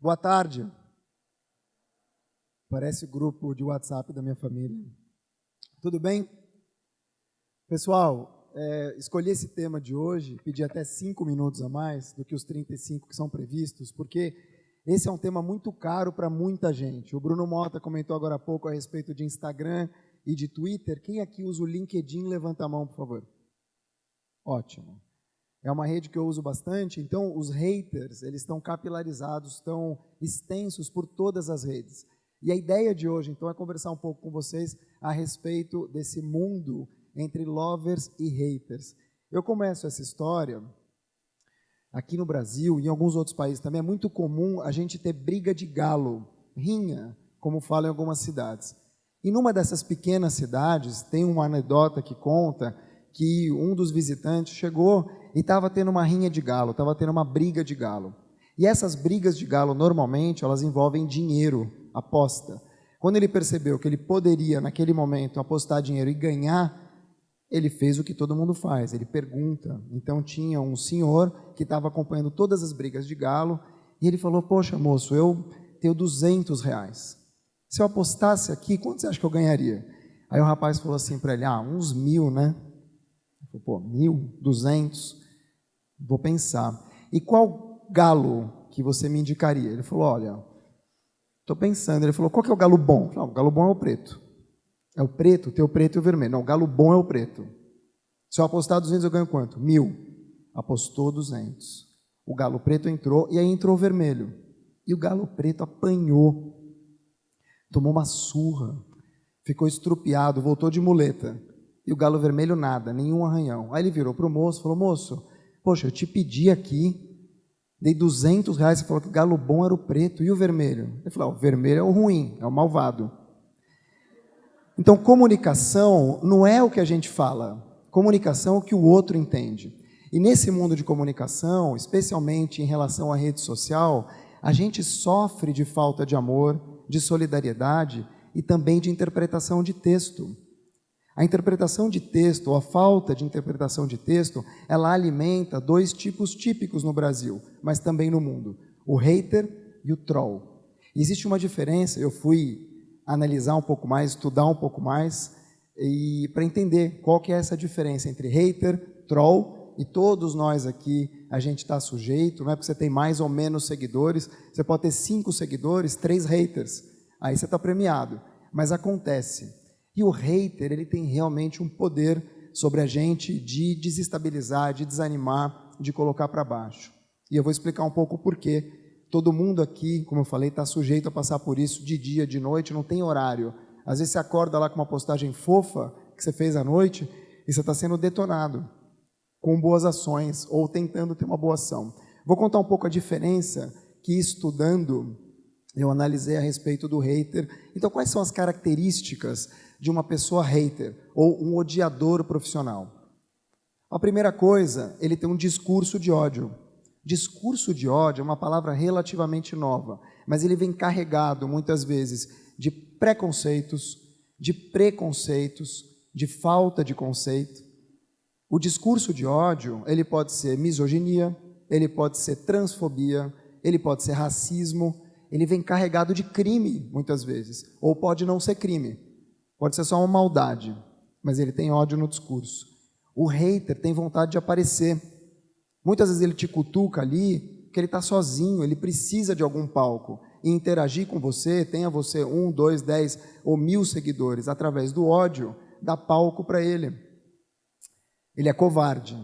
Boa tarde. Parece o grupo de WhatsApp da minha família. Tudo bem? Pessoal, escolhi esse tema de hoje, pedi até 5 minutos a mais do que os 35 que são previstos, porque esse é um tema muito caro para muita gente. O Bruno Mota comentou agora há pouco a respeito de Instagram e de Twitter. Quem aqui usa o LinkedIn? Levanta a mão, por favor. Ótimo. É uma rede que eu uso bastante, então os haters, eles estão capilarizados, estão extensos por todas as redes. E a ideia de hoje, então, é conversar um pouco com vocês a respeito desse mundo entre lovers e haters. Eu começo essa história, aqui no Brasil e em alguns outros países também, é muito comum a gente ter briga de galo, rinha, como falam em algumas cidades. E numa dessas pequenas cidades, tem uma anedota que conta que um dos visitantes chegou e estava tendo uma rinha de galo, estava tendo uma briga de galo. E essas brigas de galo, normalmente, elas envolvem dinheiro, aposta. Quando ele percebeu que ele poderia, naquele momento, apostar dinheiro e ganhar, ele fez o que todo mundo faz, ele pergunta. Então, tinha um senhor que estava acompanhando todas as brigas de galo, e ele falou, poxa, moço, eu tenho R$200. Se eu apostasse aqui, quanto você acha que eu ganharia? Aí o rapaz falou assim para ele, uns 1.000, né? Ele falou, 1.000, 200, vou pensar. E qual galo que você me indicaria? Ele falou, olha, estou pensando. Ele falou, qual que é o galo bom? Não, o galo bom é o preto. É o preto, tem o preto e o vermelho. Não, o galo bom é o preto. Se eu apostar 200, eu ganho quanto? 1.000. Apostou 200. O galo preto entrou e aí entrou o vermelho. E o galo preto apanhou. Tomou uma surra. Ficou estrupiado, voltou de muleta. E o galo vermelho nada, nenhum arranhão. Aí ele virou para o moço e falou, moço, poxa, eu te pedi aqui, dei R$200, você falou que o galo bom era o preto e o vermelho. Ele falou, o vermelho é o ruim, é o malvado. Então, comunicação não é o que a gente fala, comunicação é o que o outro entende. E nesse mundo de comunicação, especialmente em relação à rede social, a gente sofre de falta de amor, de solidariedade e também de interpretação de texto. A interpretação de texto, ou a falta de interpretação de texto, ela alimenta dois tipos típicos no Brasil, mas também no mundo, o hater e o troll. E existe uma diferença, eu fui analisar um pouco mais, estudar um pouco mais, e para entender qual que é essa diferença entre hater, troll, e todos nós aqui, a gente está sujeito, não é porque você tem mais ou menos seguidores, você pode ter 5 seguidores, 3 haters, aí você está premiado, mas acontece. E o hater, ele tem realmente um poder sobre a gente de desestabilizar, de desanimar, de colocar para baixo. E eu vou explicar um pouco o porquê. Todo mundo aqui, como eu falei, está sujeito a passar por isso de dia, de noite, não tem horário. Às vezes você acorda lá com uma postagem fofa que você fez à noite e você está sendo detonado com boas ações ou tentando ter uma boa ação. Vou contar um pouco a diferença que estudando eu analisei a respeito do hater. Então, quais são as características de uma pessoa hater ou um odiador profissional? A primeira coisa, ele tem um discurso de ódio. Discurso de ódio é uma palavra relativamente nova, mas ele vem carregado, muitas vezes, de preconceitos, de preconceitos, de falta de conceito. O discurso de ódio, ele pode ser misoginia, ele pode ser transfobia, ele pode ser racismo, ele vem carregado de crime, muitas vezes, ou pode não ser crime, pode ser só uma maldade, mas ele tem ódio no discurso. O hater tem vontade de aparecer. Muitas vezes ele te cutuca ali, porque ele está sozinho, ele precisa de algum palco. E interagir com você, tenha você 1, 2, 10 ou 1.000 seguidores, através do ódio, dá palco para ele. Ele é covarde,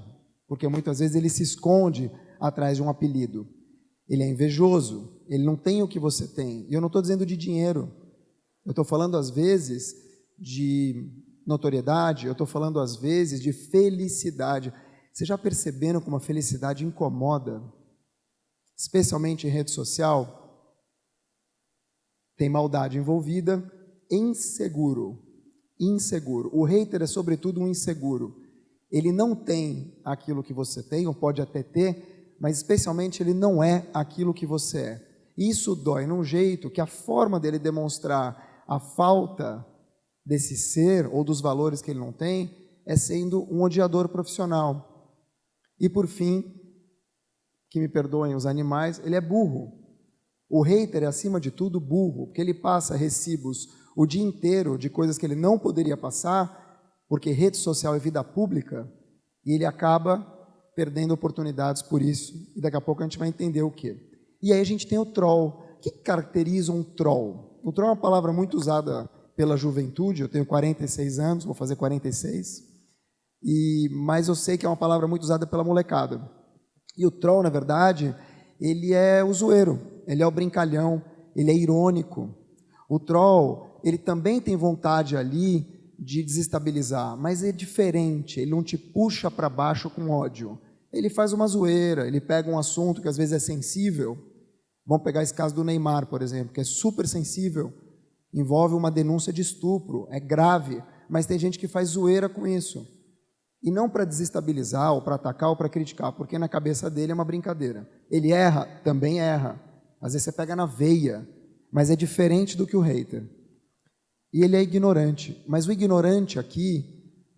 porque muitas vezes ele se esconde atrás de um apelido. Ele é invejoso, ele não tem o que você tem. E eu não estou dizendo de dinheiro, eu estou falando às vezes de notoriedade, eu estou falando às vezes de felicidade. Vocês já perceberam como a felicidade incomoda? Especialmente em rede social? Tem maldade envolvida, inseguro. Inseguro. O hater é sobretudo um inseguro. Ele não tem aquilo que você tem, ou pode até ter, mas especialmente ele não é aquilo que você é. Isso dói num jeito que a forma dele demonstrar a falta desse ser ou dos valores que ele não tem é sendo um odiador profissional. E por fim, que me perdoem os animais, ele é burro. O hater é, acima de tudo, burro, porque ele passa recibos o dia inteiro de coisas que ele não poderia passar, porque rede social é vida pública, e ele acaba perdendo oportunidades por isso, e daqui a pouco a gente vai entender o quê. E aí a gente tem o troll. O que caracteriza um troll? O troll é uma palavra muito usada pela juventude, eu tenho 46 anos, vou fazer 46, mas eu sei que é uma palavra muito usada pela molecada. E o troll, na verdade, ele é o zoeiro, ele é o brincalhão, ele é irônico. O troll, ele também tem vontade ali de desestabilizar, mas é diferente, ele não te puxa para baixo com ódio. Ele faz uma zoeira, ele pega um assunto que às vezes é sensível. Vamos pegar esse caso do Neymar, por exemplo, que é super sensível, envolve uma denúncia de estupro, é grave, mas tem gente que faz zoeira com isso. E não para desestabilizar, ou para atacar, ou para criticar, porque na cabeça dele é uma brincadeira. Ele erra, também erra. Às vezes você pega na veia, mas é diferente do que o hater. E ele é ignorante, mas o ignorante aqui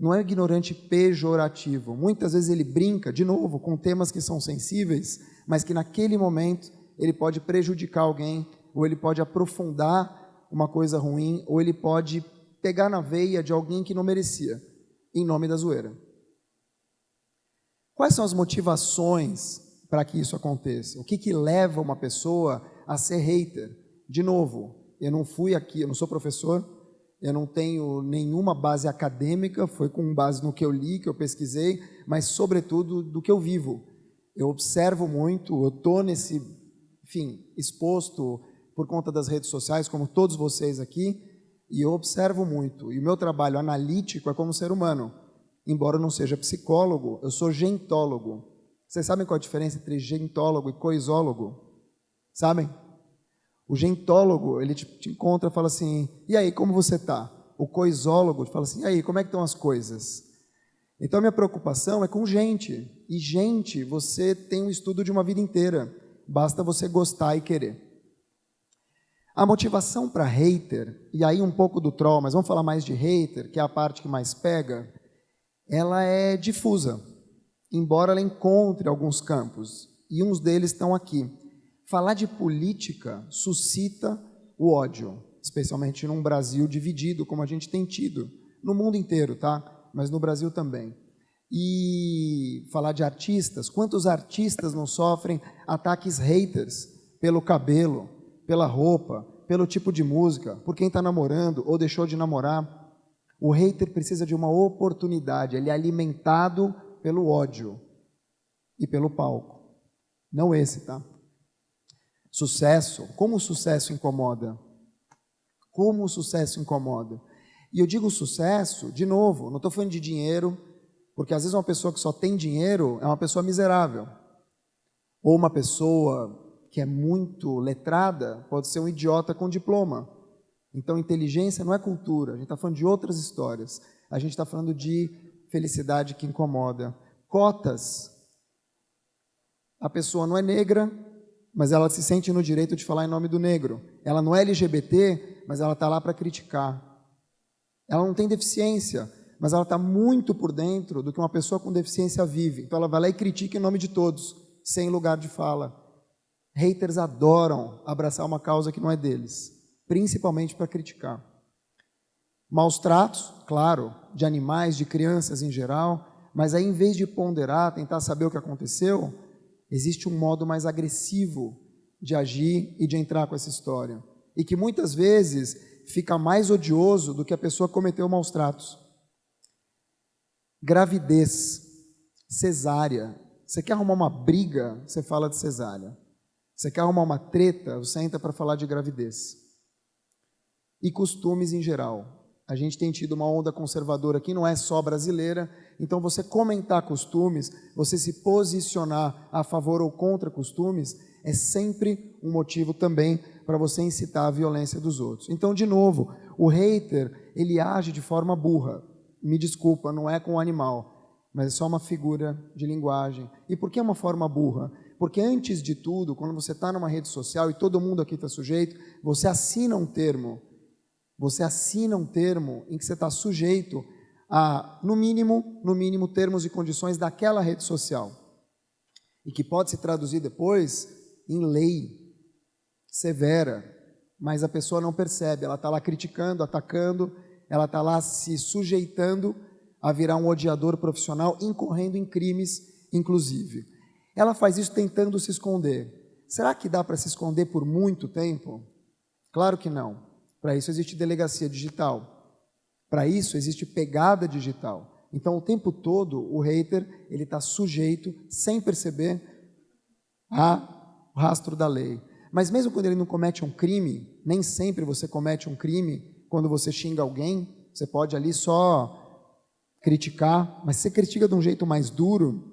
não é um ignorante pejorativo. Muitas vezes ele brinca, de novo, com temas que são sensíveis, mas que naquele momento ele pode prejudicar alguém, ou ele pode aprofundar uma coisa ruim, ou ele pode pegar na veia de alguém que não merecia, em nome da zoeira. Quais são as motivações para que isso aconteça? O que leva uma pessoa a ser hater? De novo, eu não fui aqui, eu não sou professor, eu não tenho nenhuma base acadêmica, foi com base no que eu li, que eu pesquisei, mas sobretudo do que eu vivo. Eu observo muito, eu estou nesse, exposto por conta das redes sociais, como todos vocês aqui, e eu observo muito. E o meu trabalho analítico é como ser humano. Embora eu não seja psicólogo, eu sou gentólogo. Vocês sabem qual a diferença entre gentólogo e coisólogo? Sabem? O gentólogo, ele te encontra e fala assim, e aí, como você está? O coisólogo fala assim, e aí, como é que estão as coisas? Então, a minha preocupação é com gente. E gente, você tem um estudo de uma vida inteira. Basta você gostar e querer. A motivação para hater, e aí um pouco do troll, mas vamos falar mais de hater, que é a parte que mais pega, ela é difusa, embora ela encontre alguns campos, e uns deles estão aqui. Falar de política suscita o ódio, especialmente num Brasil dividido, como a gente tem tido, no mundo inteiro, tá? Mas no Brasil também. E falar de artistas, quantos artistas não sofrem ataques haters pelo cabelo, pela roupa, pelo tipo de música, por quem está namorando ou deixou de namorar? O hater precisa de uma oportunidade, ele é alimentado pelo ódio e pelo palco. Não esse, tá? Sucesso, como o sucesso incomoda? Como o sucesso incomoda? E eu digo sucesso, de novo, não estou falando de dinheiro, porque às vezes uma pessoa que só tem dinheiro é uma pessoa miserável. Ou uma pessoa que é muito letrada pode ser um idiota com diploma. Então, inteligência não é cultura, a gente está falando de outras histórias. A gente está falando de felicidade que incomoda. Cotas. A pessoa não é negra, mas ela se sente no direito de falar em nome do negro. Ela não é LGBT, mas ela está lá para criticar. Ela não tem deficiência, mas ela está muito por dentro do que uma pessoa com deficiência vive. Então, ela vai lá e critica em nome de todos, sem lugar de fala. Haters adoram abraçar uma causa que não é deles, principalmente para criticar. Maus tratos, claro, de animais, de crianças em geral, mas aí em vez de ponderar, tentar saber o que aconteceu, existe um modo mais agressivo de agir e de entrar com essa história. E que muitas vezes fica mais odioso do que a pessoa que cometeu maus tratos. Gravidez, cesárea. Você quer arrumar uma briga, você fala de cesárea. Você quer arrumar uma treta, você entra para falar de gravidez. E costumes em geral. A gente tem tido uma onda conservadora aqui, não é só brasileira, então você comentar costumes, você se posicionar a favor ou contra costumes, é sempre um motivo também para você incitar a violência dos outros. Então, de novo, o hater, ele age de forma burra. Me desculpa, não é com o animal, mas é só uma figura de linguagem. E por que uma forma burra? Porque antes de tudo, quando você está numa rede social e todo mundo aqui está sujeito, você assina um termo. Você assina um termo em que você está sujeito a, no mínimo, termos e condições daquela rede social. E que pode se traduzir depois em lei. severa, mas a pessoa não percebe, ela está lá criticando, atacando, ela está lá se sujeitando a virar um odiador profissional, incorrendo em crimes, inclusive. Ela faz isso tentando se esconder. Será que dá para se esconder por muito tempo? Claro que não. Para isso existe delegacia digital. Para isso existe pegada digital. Então, o tempo todo, o hater ele está sujeito, sem perceber, ao rastro da lei. Mas mesmo quando ele não comete um crime, nem sempre você comete um crime quando você xinga alguém, você pode ali só criticar, mas você critica de um jeito mais duro,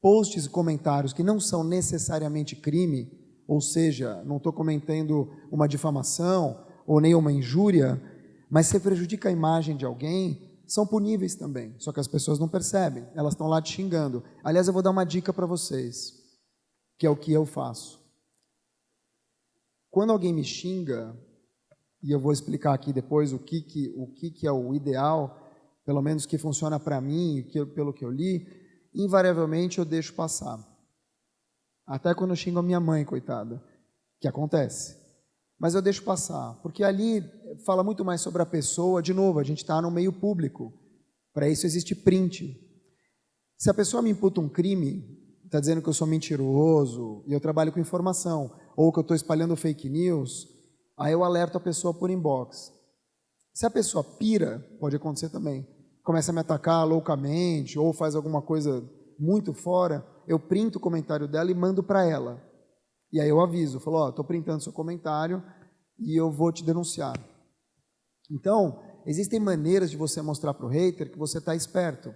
posts e comentários que não são necessariamente crime, ou seja, não estou cometendo uma difamação ou nem uma injúria, mas você prejudica a imagem de alguém, são puníveis também, só que as pessoas não percebem, elas estão lá te xingando. Aliás, eu vou dar uma dica para vocês, que é o que eu faço. Quando alguém me xinga, e eu vou explicar aqui depois o que é o ideal, pelo menos que funciona para mim, pelo que eu li, invariavelmente eu deixo passar. Até quando eu xingo a minha mãe, coitada, que acontece. Mas eu deixo passar, porque ali fala muito mais sobre a pessoa. De novo, a gente está no meio público. Para isso existe print. Se a pessoa me imputa um crime, está dizendo que eu sou mentiroso, e eu trabalho com informação, ou que eu estou espalhando fake news, aí eu alerto a pessoa por inbox. Se a pessoa pira, pode acontecer também, começa a me atacar loucamente, ou faz alguma coisa muito fora, eu printo o comentário dela e mando para ela. E aí eu aviso, falo, ó, estou printando seu comentário e eu vou te denunciar. Então, existem maneiras de você mostrar para o hater que você está esperto.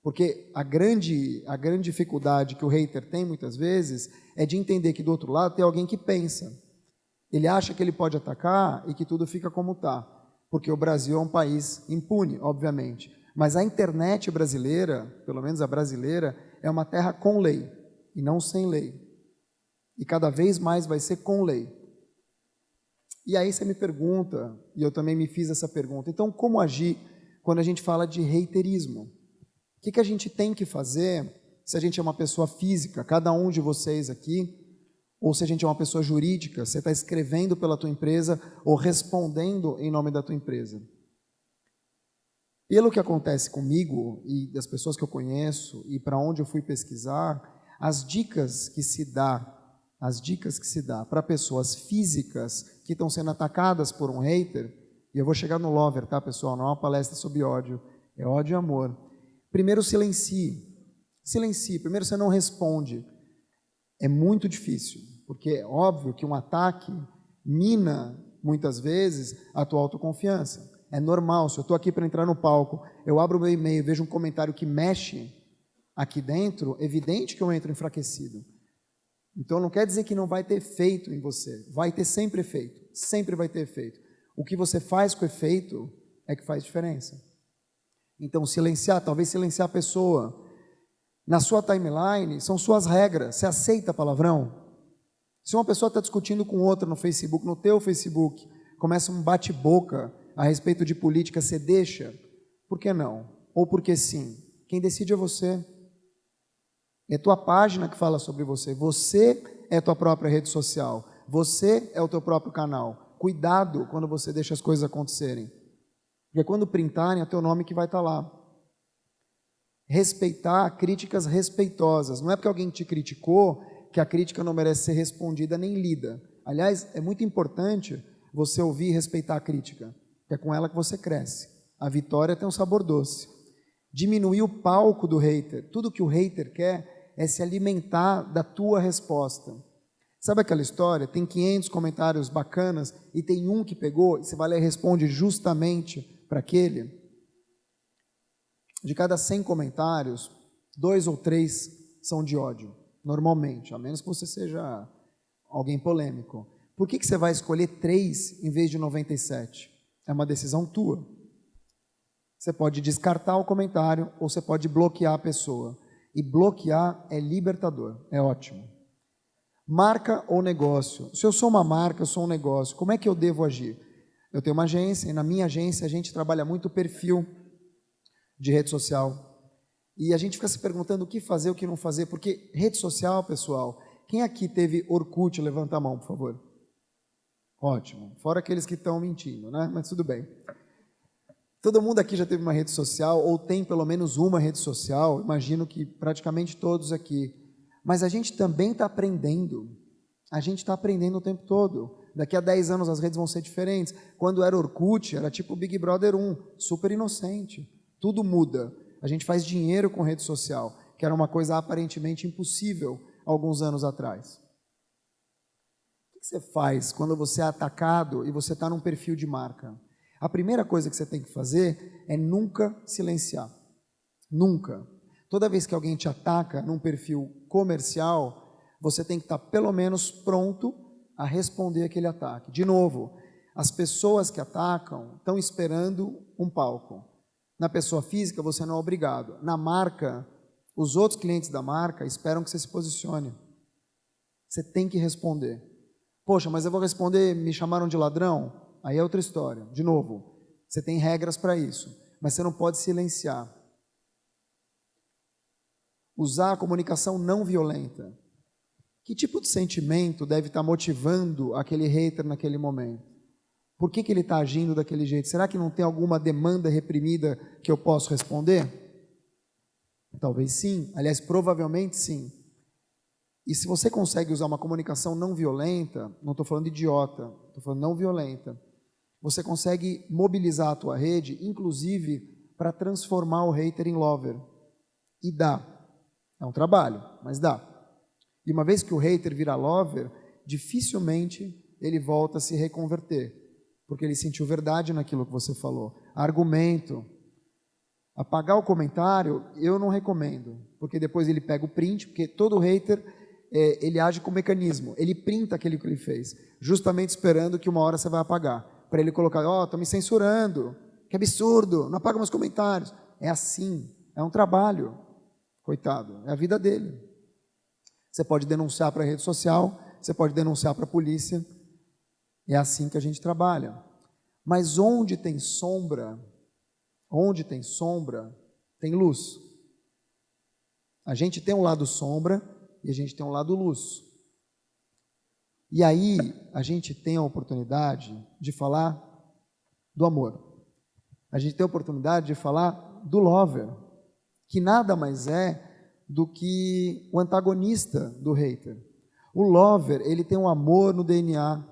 Porque a grande dificuldade que o hater tem muitas vezes é de entender que do outro lado tem alguém que pensa. Ele acha que ele pode atacar e que tudo fica como está. Porque o Brasil é um país impune, obviamente. Mas a internet brasileira, pelo menos a brasileira, é uma terra com lei e não sem lei. E cada vez mais vai ser com lei. E aí você me pergunta, e eu também me fiz essa pergunta, então como agir quando a gente fala de haterismo? O que a gente tem que fazer se a gente é uma pessoa física, cada um de vocês aqui, ou se a gente é uma pessoa jurídica, você está escrevendo pela tua empresa ou respondendo em nome da tua empresa? Pelo que acontece comigo e das pessoas que eu conheço e para onde eu fui pesquisar, as dicas que se dá para pessoas físicas que estão sendo atacadas por um hater, e eu vou chegar no lover, tá, pessoal? Não é uma palestra sobre ódio, é ódio e amor. Primeiro, silencie. Silencie. Primeiro, você não responde. É muito difícil, porque é óbvio que um ataque mina, muitas vezes, a tua autoconfiança. É normal, se eu estou aqui para entrar no palco, eu abro o meu e-mail, vejo um comentário que mexe aqui dentro, é evidente que eu entro enfraquecido. Então, não quer dizer que não vai ter efeito em você. Vai ter sempre efeito. Sempre vai ter efeito. O que você faz com o efeito é que faz diferença. Então, silenciar, talvez silenciar a pessoa. Na sua timeline, são suas regras. Você aceita palavrão? Se uma pessoa está discutindo com outra no Facebook, no teu Facebook, começa um bate-boca a respeito de política, você deixa? Por que não? Ou porque sim? Quem decide é você. É tua página que fala sobre você. Você é a tua própria rede social. Você é o teu próprio canal. Cuidado quando você deixa as coisas acontecerem. Porque quando printarem, é teu nome que vai estar lá. Respeitar críticas respeitosas. Não é porque alguém te criticou que a crítica não merece ser respondida nem lida. Aliás, é muito importante você ouvir e respeitar a crítica. É com ela que você cresce. A vitória tem um sabor doce. Diminuir o palco do hater. Tudo que o hater quer é se alimentar da tua resposta. Sabe aquela história? Tem 500 comentários bacanas e tem um que pegou e você vai lá e responde justamente para aquele. De cada 100 comentários, 2 ou 3 são de ódio, normalmente, a menos que você seja alguém polêmico. Por que você vai escolher 3 em vez de 97? É uma decisão tua. Você pode descartar o comentário ou você pode bloquear a pessoa. E bloquear é libertador, é ótimo. Marca ou negócio. Se eu sou uma marca, eu sou um negócio, como é que eu devo agir? Eu tenho uma agência e na minha agência a gente trabalha muito perfil de rede social. E a gente fica se perguntando o que fazer, o que não fazer, porque rede social, pessoal, quem aqui teve Orkut? Levanta a mão, por favor. Ótimo. Fora aqueles que estão mentindo, né? Mas tudo bem. Todo mundo aqui já teve uma rede social, ou tem pelo menos uma rede social, imagino que praticamente todos aqui. Mas a gente também está aprendendo. A gente está aprendendo o tempo todo. Daqui a 10 anos as redes vão ser diferentes. Quando era Orkut, era tipo Big Brother 1, super inocente. Tudo muda. A gente faz dinheiro com rede social, que era uma coisa aparentemente impossível alguns anos atrás. O que você faz quando você é atacado e você está num perfil de marca? A primeira coisa que você tem que fazer é nunca silenciar. Nunca. Toda vez que alguém te ataca num perfil comercial, você tem que estar pelo menos pronto a responder aquele ataque. De novo, as pessoas que atacam estão esperando um palco. Na pessoa física, você não é obrigado. Na marca, os outros clientes da marca esperam que você se posicione. Você tem que responder. Poxa, mas eu vou responder, me chamaram de ladrão? Aí é outra história. De novo, você tem regras para isso, mas você não pode silenciar. Usar a comunicação não violenta. Que tipo de sentimento deve estar motivando aquele hater naquele momento? Por que ele está agindo daquele jeito? Será que não tem alguma demanda reprimida que eu posso responder? Talvez sim. Aliás, provavelmente sim. E se você consegue usar uma comunicação não violenta, não estou falando idiota, estou falando não violenta, você consegue mobilizar a tua rede, inclusive para transformar o hater em lover. E dá. É um trabalho, mas dá. E uma vez que o hater vira lover, dificilmente ele volta a se reconverter, porque ele sentiu verdade naquilo que você falou. Argumento. Apagar o comentário, eu não recomendo, porque depois ele pega o print, porque todo hater, ele age com mecanismo, ele printa aquilo que ele fez, justamente esperando que uma hora você vai apagar, para ele colocar, ó, estão me censurando, que absurdo, não apaga meus comentários. É assim, é um trabalho, coitado, é a vida dele. Você pode denunciar para a rede social, você pode denunciar para a polícia, é assim que a gente trabalha. Mas onde tem sombra, tem luz. A gente tem um lado sombra e a gente tem um lado luz. E aí a gente tem a oportunidade de falar do amor. A gente tem a oportunidade de falar do lover, que nada mais é do que o antagonista do hater. O lover, ele tem um amor no DNA,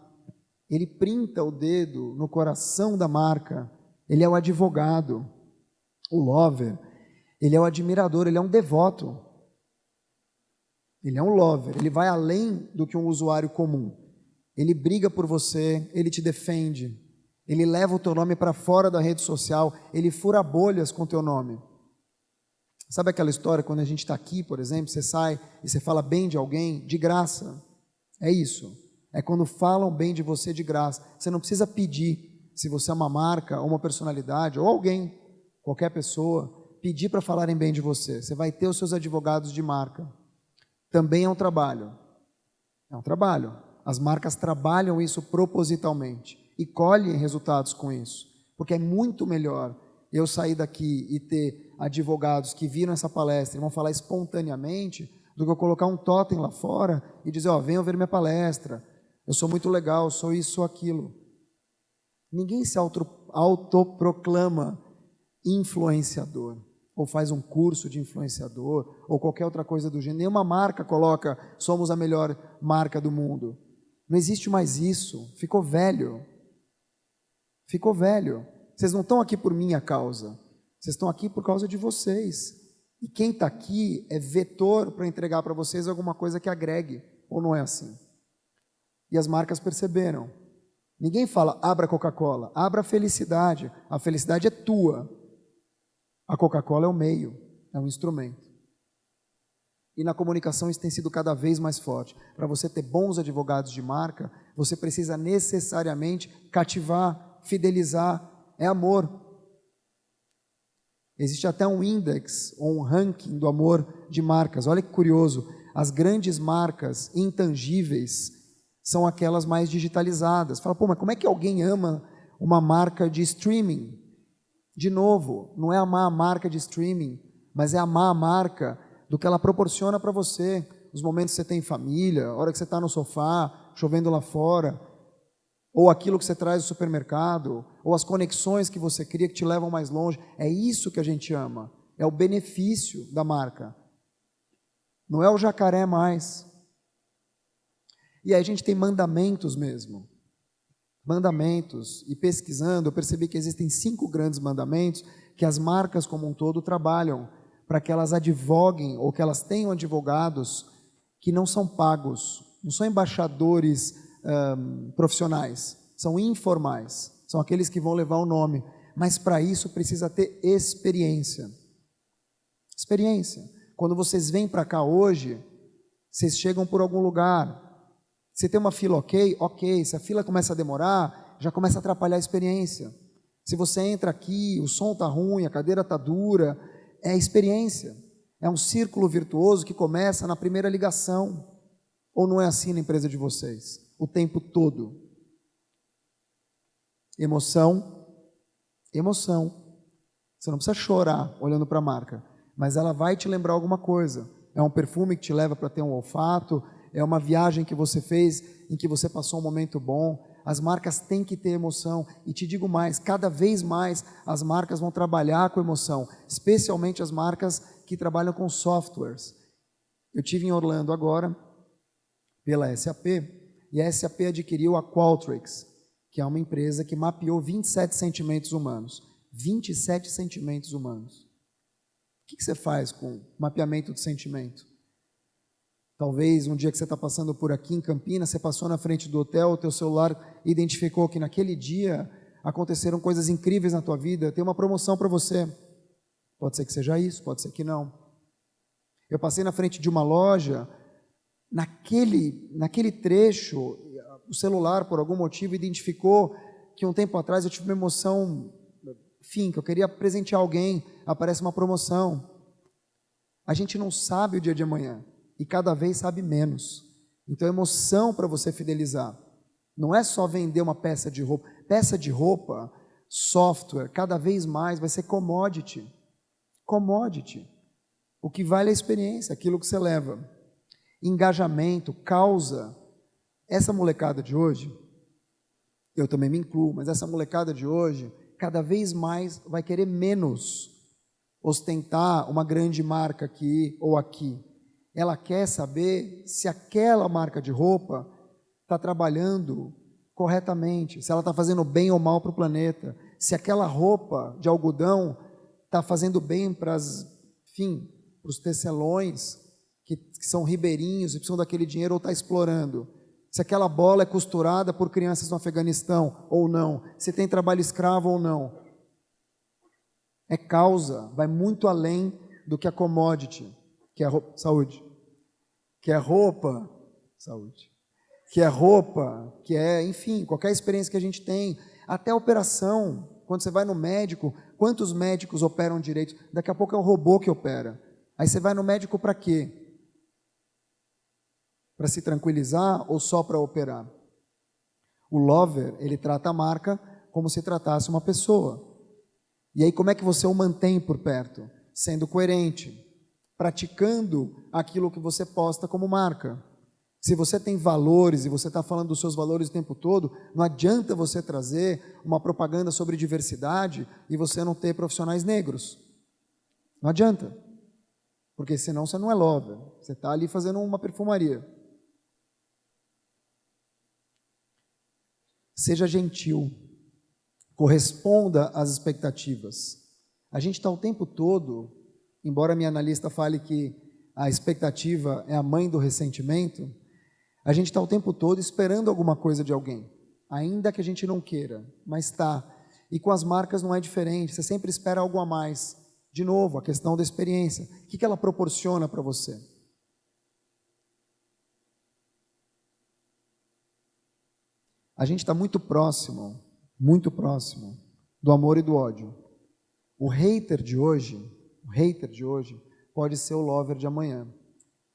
ele printa o dedo no coração da marca, ele é o advogado. O lover, ele é o admirador, ele é um devoto. Ele é um lover, ele vai além do que um usuário comum. Ele briga por você, ele te defende, ele leva o teu nome para fora da rede social, ele fura bolhas com o teu nome. Sabe aquela história quando a gente está aqui, por exemplo, você sai e você fala bem de alguém de graça? É isso. É quando falam bem de você de graça. Você não precisa pedir, se você é uma marca, ou uma personalidade, ou alguém, qualquer pessoa, pedir para falarem bem de você. Você vai ter os seus advogados de marca. Também é um trabalho. É um trabalho. As marcas trabalham isso propositalmente e colhem resultados com isso. Porque é muito melhor eu sair daqui e ter advogados que viram essa palestra e vão falar espontaneamente do que eu colocar um totem lá fora e dizer, ó, venham ver minha palestra, eu sou muito legal, sou isso, sou aquilo. Ninguém se autoproclama influenciador, ou faz um curso de influenciador, ou qualquer outra coisa do gênero. Nenhuma marca coloca, somos a melhor marca do mundo. Não existe mais isso, ficou velho. Ficou velho. Vocês não estão aqui por minha causa, vocês estão aqui por causa de vocês. E quem está aqui é vetor para entregar para vocês alguma coisa que agregue, ou não é assim? E as marcas perceberam. Ninguém fala, abra Coca-Cola, abra a felicidade é tua. A Coca-Cola é o meio, é um instrumento. E na comunicação isso tem sido cada vez mais forte. Para você ter bons advogados de marca, você precisa necessariamente cativar, fidelizar, é amor. Existe até um index, ou um ranking do amor de marcas. Olha que curioso, as grandes marcas intangíveis são aquelas mais digitalizadas. Fala, pô, mas como é que alguém ama uma marca de streaming? De novo, não é amar a marca de streaming, mas é amar a marca do que ela proporciona para você. Os momentos que você tem em família, a hora que você está no sofá, chovendo lá fora. ou aquilo que você traz do supermercado, ou as conexões que você cria que te levam mais longe. É isso que a gente ama, é o benefício da marca. Não é o jacaré mais. E aí a gente tem mandamentos mesmo. Mandamentos. E pesquisando, eu percebi que existem 5 grandes mandamentos que as marcas como um todo trabalham para que elas advoguem ou que elas tenham advogados que não são pagos, não são embaixadores profissionais, são informais, são aqueles que vão levar o nome, mas para isso precisa ter experiência. Experiência. Quando vocês vêm para cá hoje, vocês chegam por algum lugar, você tem uma fila ok, se a fila começa a demorar, já começa a atrapalhar a experiência. Se você entra aqui, o som está ruim, a cadeira está dura, é experiência. É um círculo virtuoso que começa na primeira ligação. Ou não é assim na empresa de vocês? O tempo todo. Emoção. Emoção. Você não precisa chorar olhando para a marca, mas ela vai te lembrar alguma coisa. É um perfume que te leva para ter um olfato, é uma viagem que você fez em que você passou um momento bom. As marcas têm que ter emoção, e te digo mais, cada vez mais as marcas vão trabalhar com emoção, especialmente as marcas que trabalham com softwares. Eu estive em Orlando agora, pela SAP, e a SAP adquiriu a Qualtrics, que é uma empresa que mapeou 27 sentimentos humanos. 27 sentimentos humanos. O que você faz com mapeamento de sentimento? Talvez um dia que você está passando por aqui em Campinas, você passou na frente do hotel, o teu celular identificou que naquele dia aconteceram coisas incríveis na tua vida, tem uma promoção para você. Pode ser que seja isso, pode ser que não. Eu passei na frente de uma loja, naquele trecho, o celular, por algum motivo, identificou que um tempo atrás eu tive uma emoção, enfim, que eu queria presentear alguém, aparece uma promoção. A gente não sabe o dia de amanhã. E cada vez sabe menos. Então, emoção para você fidelizar. Não é só vender uma peça de roupa. Peça de roupa, software, cada vez mais vai ser commodity. Commodity. O que vale é a experiência, aquilo que você leva. Engajamento, causa. Essa molecada de hoje, eu também me incluo, mas essa molecada de hoje, cada vez mais vai querer menos ostentar uma grande marca aqui ou aqui. Ela quer saber se aquela marca de roupa está trabalhando corretamente, se ela está fazendo bem ou mal para o planeta, se aquela roupa de algodão está fazendo bem para os tecelões, que são ribeirinhos e precisam daquele dinheiro, ou está explorando. Se aquela bola é costurada por crianças no Afeganistão ou não, se tem trabalho escravo ou não. É causa, vai muito além do que a commodity, que é a roupa, saúde, que é roupa, saúde, que é roupa, que é, enfim, qualquer experiência que a gente tem, até a operação, quando você vai no médico, quantos médicos operam direito? Daqui a pouco é um robô que opera. Aí você vai no médico para quê? Para se tranquilizar ou só para operar? O lover, ele trata a marca como se tratasse uma pessoa. E aí como é que você o mantém por perto? Sendo coerente, praticando aquilo que você posta como marca. Se você tem valores e você está falando dos seus valores o tempo todo, não adianta você trazer uma propaganda sobre diversidade e você não ter profissionais negros. Não adianta. Porque senão você não é lover. Você está ali fazendo uma perfumaria. Seja gentil. Corresponda às expectativas. A gente está o tempo todo, embora a minha analista fale que a expectativa é a mãe do ressentimento, a gente está o tempo todo esperando alguma coisa de alguém, ainda que a gente não queira, mas está. E com as marcas não é diferente, você sempre espera algo a mais. De novo, a questão da experiência. O que ela proporciona para você? A gente está muito próximo do amor e do ódio. O hater de hoje pode ser o lover de amanhã.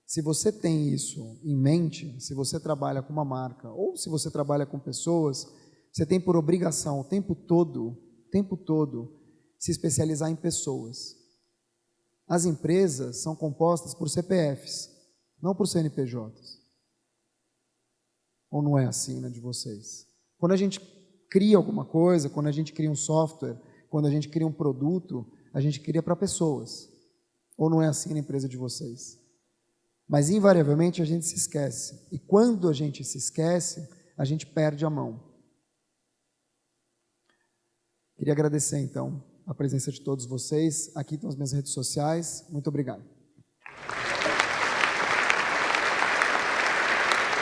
Se você tem isso em mente, se você trabalha com uma marca, ou se você trabalha com pessoas, você tem por obrigação o tempo todo, se especializar em pessoas. As empresas são compostas por CPFs, não por CNPJs. Ou não é assim, né, de vocês? Quando a gente cria alguma coisa, quando a gente cria um software, quando a gente cria um produto, a gente cria para pessoas. Ou não é assim na empresa de vocês? Mas, invariavelmente, a gente se esquece. E quando a gente se esquece, a gente perde a mão. Queria agradecer, então, a presença de todos vocês. Aqui estão as minhas redes sociais. Muito obrigado.